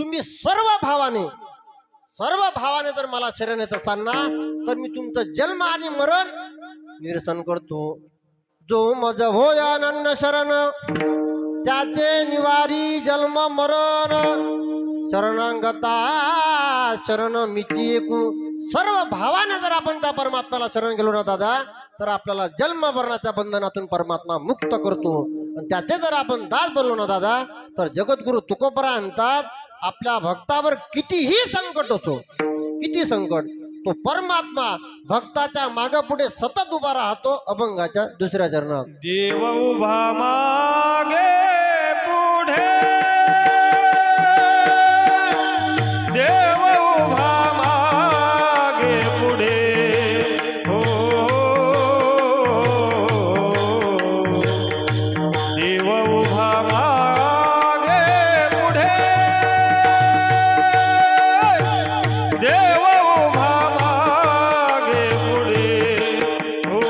तुम्ही सर्व भावाने जर मला शरण येत असाल ना, तर मी तुमचं जन्म आणि मरण निरसन करतो. जो मज होयानंद शरण त्याचे निवारी जन्म मरण. शरणांगता शरण मिती एकू. सर्व भावाने जर आपण त्या परमात्म्याला शरण गेलो ना दादा, तर आपल्याला जन्म मरणाच्या बंधनातून परमात्मा मुक्त करतो. आणि त्याचे जर आपण दास बनलो ना दादा, तर जगद्गुरु तुकोबरा म्हणतात, आपल्या भक्तावर कितीही संकट असो, किती संकट, तो परमात्मा भक्ताच्या मागे पुढे सतत उभा राहतो. अभंगाच्या दुसऱ्या चरणात. देव उभा मागे पुढे, देव उभा मागे पुढे, हो देव उभा मागे पुढे, देव उभा मागे पुढे, हो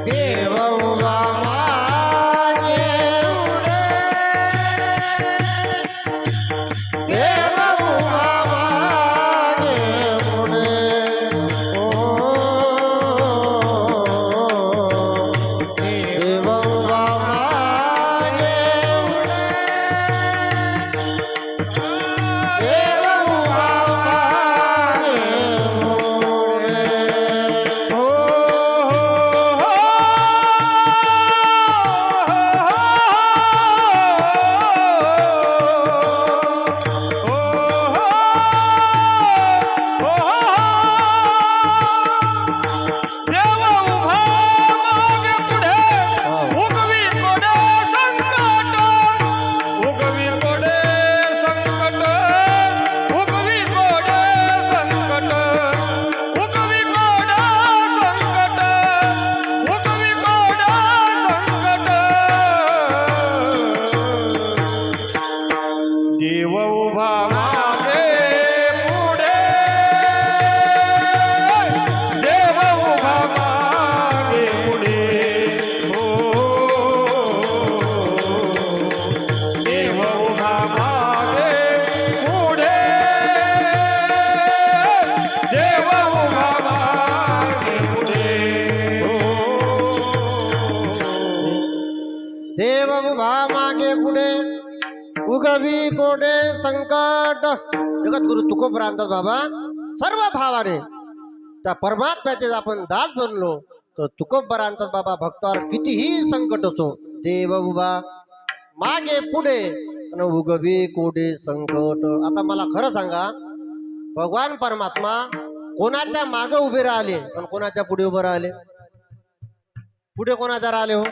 देव उभा मागे पुढे, देव उभा मागे पुढे, ओ देव उभा मागे पुढे, देव उभा मागे पुढे, हो देव उभा मागे पुढे, उगवी कोडे संकट, उगवी कोडे संकट, उगवी कोडे संकट, उगवी कोडे संकट, उगवी कोडे संकट. देव उभा मागे पुढे, देव उभा मागे पुढे, हो देव उभा मागे पुढे, देव उभा मागे पुढे, हो देव उभा मागे पुढे, उगवी कोडे संकट. जगद्गुरु तुकोबरा म्हणतात, बाबा सर्व भावाने त्या परमात्म्याचे आपण दास बनलो, तर तुकोबरा म्हणतात, बाबा भक्तावर कितीही संकट असो, देव उभा मागे पुढे आणि उगवी कोडे संकट. आता मला खरं सांगा, भगवान परमात्मा कोणाच्या मागे उभे राहिले आणि कोणाच्या पुढे उभे राहिले? पुढे कोणाच्या राहिले हो?